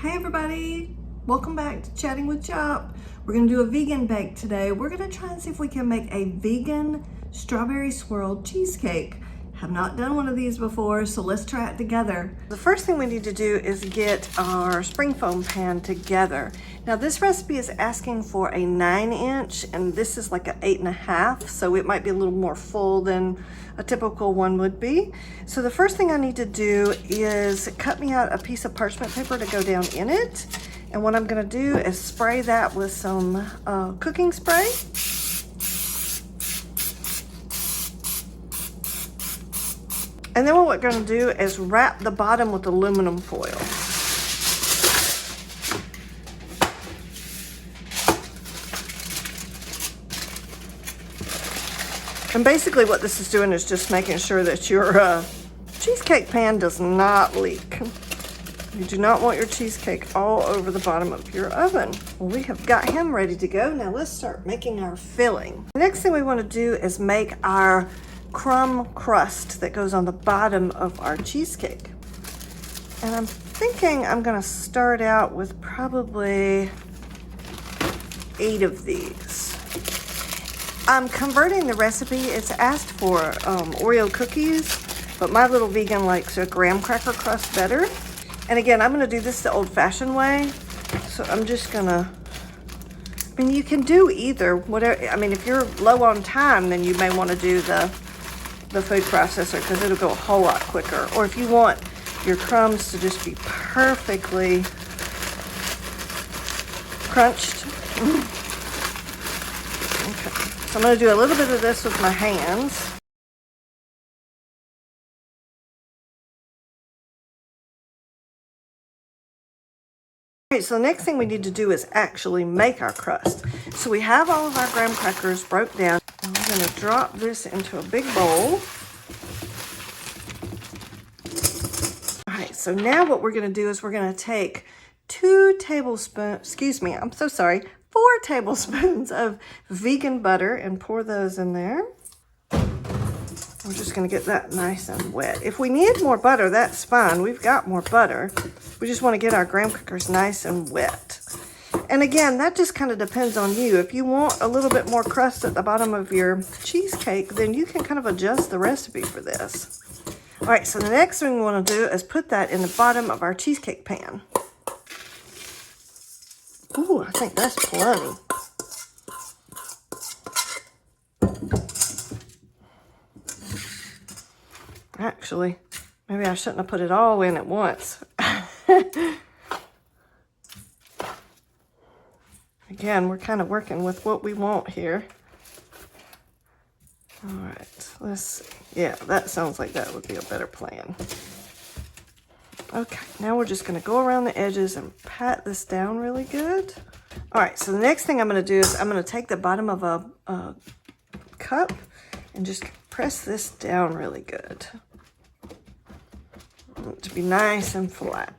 Hey everybody, welcome back to Chatting with Chop. We're gonna do a vegan bake today. We're gonna try and see if we can make a vegan strawberry swirled cheesecake. Have not done one of these before, so let's try it together. The first thing we need to do is get our spring foam pan together. Now this recipe is asking for a 9-inch and this is like an 8.5, so it might be a little more full than a typical one would be. So the first thing I need to do is cut me out a piece of parchment paper to go down in it. And what I'm gonna do is spray that with some cooking spray. And then what we're gonna do is wrap the bottom with aluminum foil. And basically what this is doing is just making sure that your cheesecake pan does not leak. You do not want your cheesecake all over the bottom of your oven. Well, we have got him ready to go. Now let's start making our filling. The next thing we want to do is make our crumb crust that goes on the bottom of our cheesecake. And I'm thinking I'm going to start out with probably 8 of these. I'm converting the recipe. It's asked for Oreo cookies, but my little vegan likes a graham cracker crust better. And again, I'm gonna do this the old-fashioned way. So I'm just gonna, I mean, you can do either, whatever. I mean, if you're low on time, then you may wanna do the food processor because it'll go a whole lot quicker. Or if you want your crumbs to just be perfectly crunched. Okay, so I'm gonna do a little bit of this with my hands. Okay, so the next thing we need to do is actually make our crust. So we have all of our graham crackers broke down. And we're gonna drop this into a big bowl. All right, so now what we're gonna do is we're gonna take 4 tablespoons of vegan butter and pour those in there. We're just gonna get that nice and wet. If we need more butter, that's fine. We've got more butter. We just wanna get our graham crackers nice and wet. And again, that just kind of depends on you. If you want a little bit more crust at the bottom of your cheesecake, then you can kind of adjust the recipe for this. All right, so the next thing we wanna do is put that in the bottom of our cheesecake pan. Ooh, I think that's plenty. Actually, maybe I shouldn't have put it all in at once. Again, we're kind of working with what we want here. All right, yeah, that sounds like that would be a better plan. Okay, now we're just gonna go around the edges and pat this down really good. All right, so the next thing I'm gonna do is I'm gonna take the bottom of a cup and just press this down really good. I want it to be nice and flat.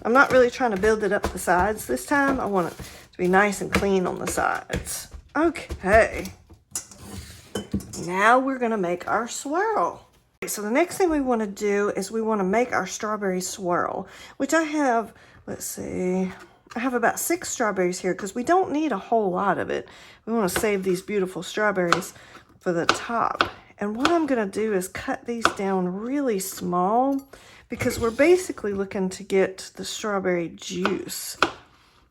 I'm not really trying to build it up the sides this time. I want it to be nice and clean on the sides. Okay. Now we're gonna make our swirl. So the next thing we wanna do is we wanna make our strawberry swirl, which I have, let's see, I have about 6 strawberries here because we don't need a whole lot of it. We wanna save these beautiful strawberries for the top. And what I'm gonna do is cut these down really small because we're basically looking to get the strawberry juice.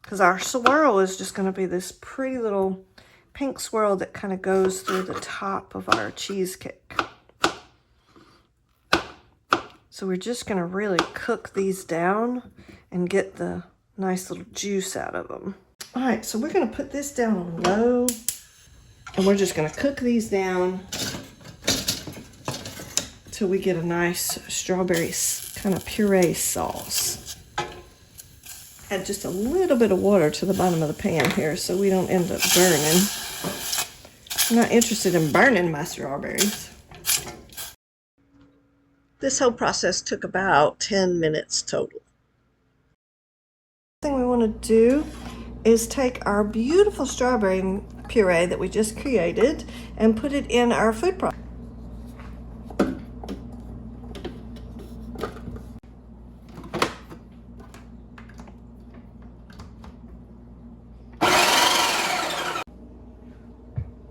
Because our swirl is just gonna be this pretty little pink swirl that kind of goes through the top of our cheesecake. So we're just gonna really cook these down and get the nice little juice out of them. All right, so we're gonna put this down on low and we're just gonna cook these down till we get a nice strawberry kind of puree sauce. Add just a little bit of water to the bottom of the pan here so we don't end up burning. I'm not interested in burning my strawberries. This whole process took about 10 minutes total. The thing we want to do is take our beautiful strawberry puree that we just created and put it in our food processor.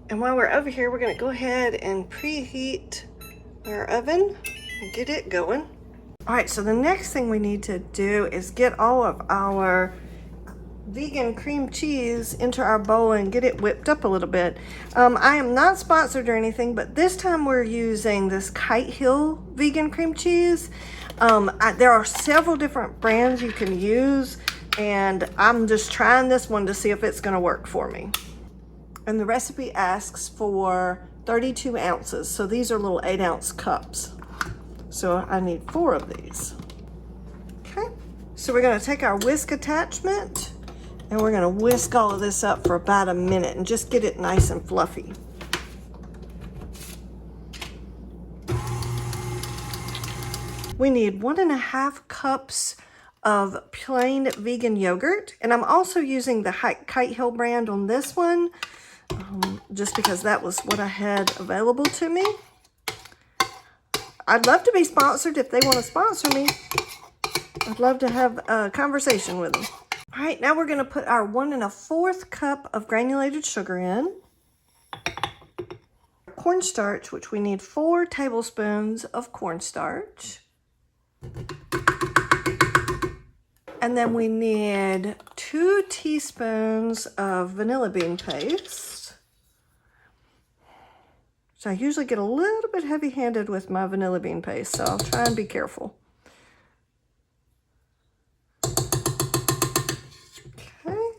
And while we're over here, we're gonna go ahead and preheat our oven and get it going. All right, so the next thing we need to do is get all of our vegan cream cheese into our bowl and get it whipped up a little bit. I am not sponsored or anything, but this time we're using this Kite Hill vegan cream cheese. There are several different brands you can use, and I'm just trying this one to see if it's gonna work for me. And the recipe asks for 32 ounces. So these are little 8-ounce cups. So I need 4 of these. Okay, so we're gonna take our whisk attachment and we're gonna whisk all of this up for about a minute and just get it nice and fluffy. We need 1.5 cups of plain vegan yogurt. And I'm also using the Kite Hill brand on this one. Just because that was what I had available to me. I'd love to be sponsored if they want to sponsor me. I'd love to have a conversation with them. All right, now we're going to put our 1 1/4 cup of granulated sugar in. Cornstarch, which we need 4 tablespoons of cornstarch. And then we need 2 teaspoons of vanilla bean paste. So I usually get a little bit heavy-handed with my vanilla bean paste, so I'll try and be careful. Okay.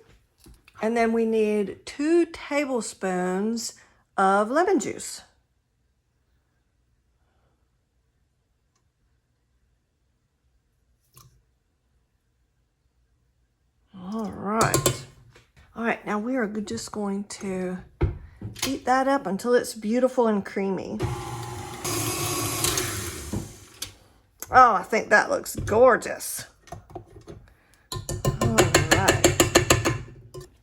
And then we need 2 tablespoons of lemon juice. All right. All right, now we are just going to heat that up until it's beautiful and creamy. Oh, I think that looks gorgeous. All right.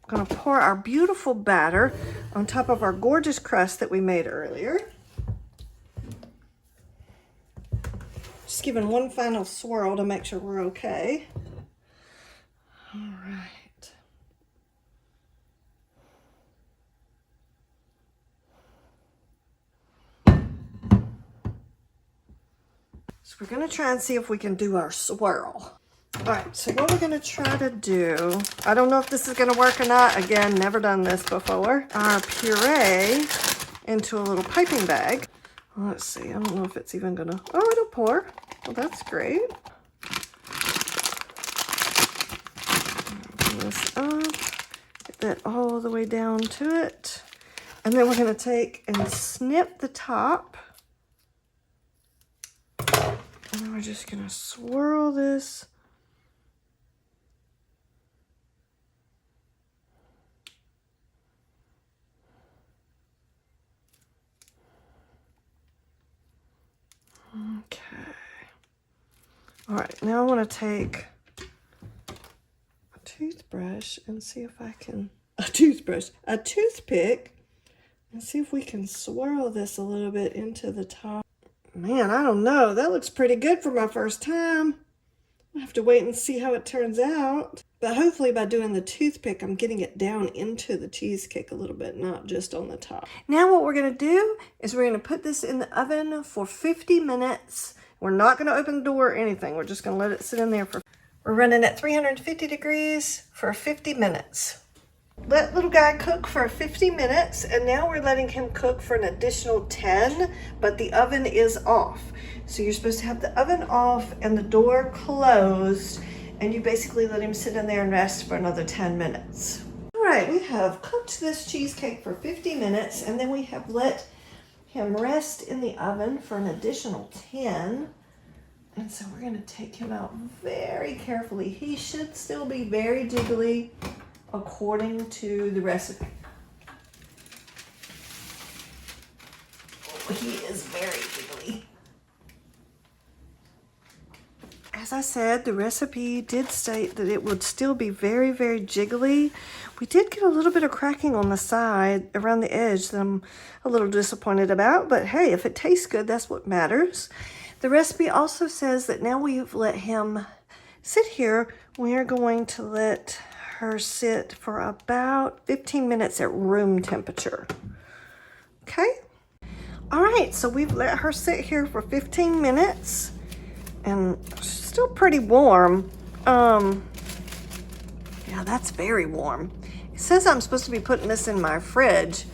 I'm gonna pour our beautiful batter on top of our gorgeous crust that we made earlier. Just giving one final swirl to make sure we're okay. All right. So we're gonna try and see if we can do our swirl. All right, so what we're gonna try to do, I don't know if this is gonna work or not. Again, never done this before. Our puree into a little piping bag. Let's see, I don't know if it's even gonna, oh, it'll pour. Well, that's great. Open this up, get that all the way down to it. And then we're gonna take and snip the top. And then we're just gonna swirl this. Okay. All right, now I want to take a toothbrush and see if I can, a toothpick, and see if we can swirl this a little bit into the top. Man, I don't know. That looks pretty good for my first time. I'll have to wait and see how it turns out. But hopefully by doing the toothpick, I'm getting it down into the cheesecake a little bit, not just on the top. Now what we're going to do is we're going to put this in the oven for 50 minutes. We're not going to open the door or anything. We're just going to let it sit in there for... We're running at 350 degrees for 50 minutes. Let little guy cook for 50 minutes, and now we're letting him cook for an additional 10, but the oven is off. So you're supposed to have the oven off and the door closed, and you basically let him sit in there and rest for another 10 minutes. All right, we have cooked this cheesecake for 50 minutes, and then we have let him rest in the oven for an additional 10. And so we're gonna take him out very carefully. He should still be very jiggly according to the recipe. Oh, he is very jiggly. As I said, the recipe did state that it would still be very, very jiggly. We did get a little bit of cracking on the side around the edge that I'm a little disappointed about, but hey, if it tastes good, that's what matters. The recipe also says that now we've let him sit here, we are going to let her sit for about 15 minutes at room temperature. Okay. All right, so we've let her sit here for 15 minutes and she's still pretty warm. Yeah, that's very warm. It says I'm supposed to be putting this in my fridge,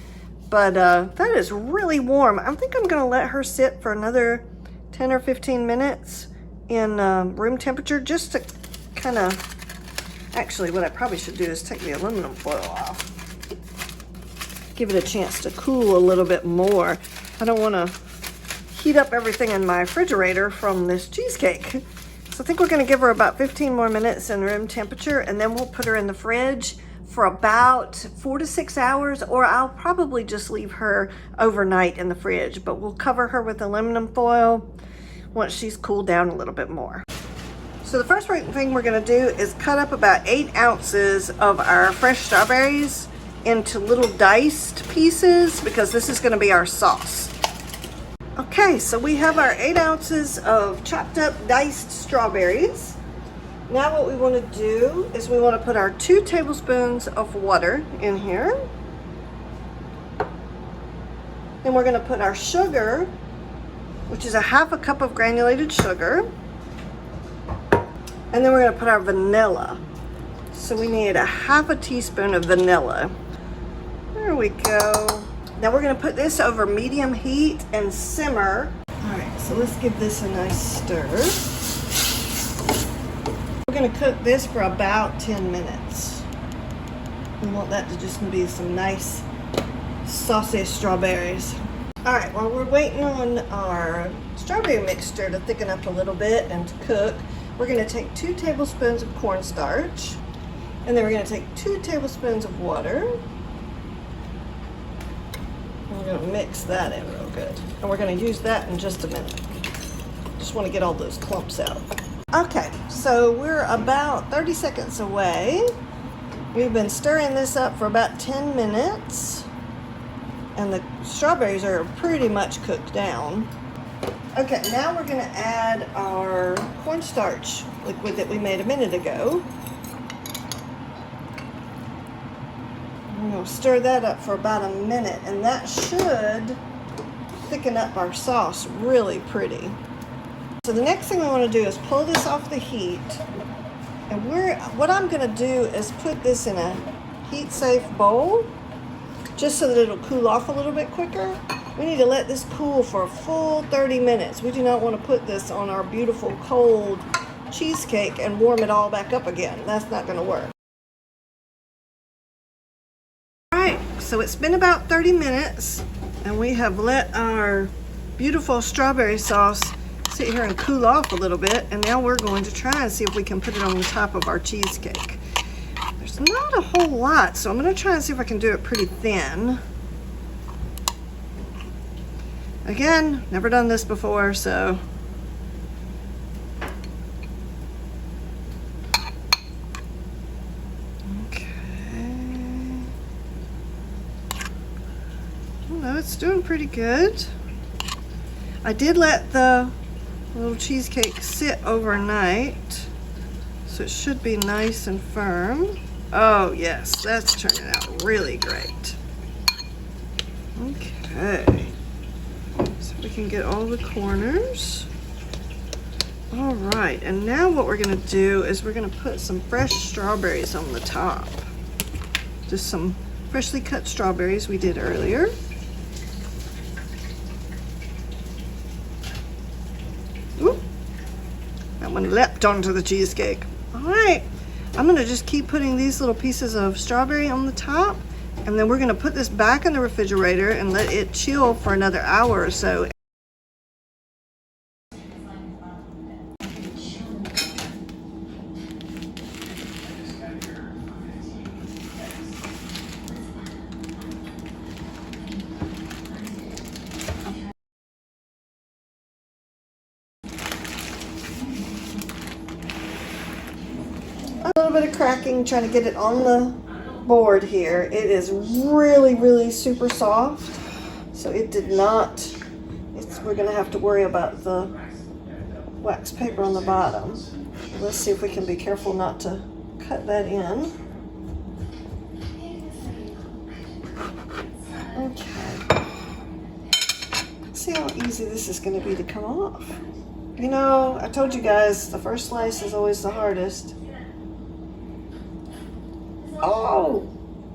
but that is really warm. I think I'm gonna let her sit for another 10 or 15 minutes in room temperature just to kind of, actually what I probably should do is take the aluminum foil off. Give it a chance to cool a little bit more. I don't want to heat up everything in my refrigerator from this cheesecake. So I think we're going to give her about 15 more minutes in room temperature, and then we'll put her in the fridge for about 4 to 6 hours, or I'll probably just leave her overnight in the fridge, but we'll cover her with aluminum foil once she's cooled down a little bit more. So the first thing we're going to do is cut up about 8 ounces of our fresh strawberries into little diced pieces, because this is going to be our sauce. Okay, so we have our 8 ounces of chopped up diced strawberries. Now what we want to do is we want to put our 2 tablespoons of water in here. Then we're going to put our sugar, which is a 1/2 cup of granulated sugar. And then we're going to put our vanilla. So we need a 1/2 teaspoon of vanilla. There we go. Now we're going to put this over medium heat and simmer. All right, so let's give this a nice stir. We're going to cook this for about 10 minutes. We want that to just be some nice saucy strawberries. All right, while we're waiting on our strawberry mixture to thicken up a little bit and to cook, we're going to take 2 tablespoons of cornstarch, and then we're going to take 2 tablespoons of water. We're going to mix that in real good. And we're going to use that in just a minute. Just want to get all those clumps out. Okay, so we're about 30 seconds away. We've been stirring this up for about 10 minutes. And the strawberries are pretty much cooked down. Okay, now we're going to add our cornstarch liquid that we made a minute ago. We're going to stir that up for about a minute, and that should thicken up our sauce really pretty. So the next thing we want to do is pull this off the heat, and what I'm going to do is put this in a heat-safe bowl just so that it'll cool off a little bit quicker. We need to let this cool for a full 30 minutes. We do not want to put this on our beautiful cold cheesecake and warm it all back up again. That's not going to work. Alright, so it's been about 30 minutes and we have let our beautiful strawberry sauce sit here and cool off a little bit, and now we're going to try and see if we can put it on the top of our cheesecake. There's not a whole lot, so I'm going to try and see if I can do it pretty thin. Again, never done this before, so okay. No, it's doing pretty good. I did let the little cheesecake sit overnight, so it should be nice and firm. Oh yes, that's turning out really great. Okay. So we can get all the corners. All right, and now what we're gonna do is we're gonna put some fresh strawberries on the top. Just some freshly cut strawberries we did earlier. Ooh, that one leapt onto the cheesecake. All right, I'm gonna just keep putting these little pieces of strawberry on the top, and then we're gonna put this back in the refrigerator and let it chill for another hour or so. A little bit of cracking, trying to get it on the board here. It is really, really super soft, so it did not, we're gonna have to worry about the wax paper on the bottom. Let's see if we can be careful not to cut that in. Okay. see how easy this is going to be to come off. You know, I told you guys the first slice is always the hardest. Oh,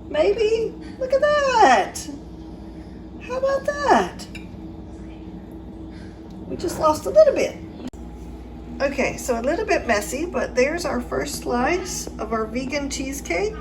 maybe. Look at that. How about that? We just lost a little bit. Okay, so a little bit messy, but there's our first slice of our vegan cheesecake.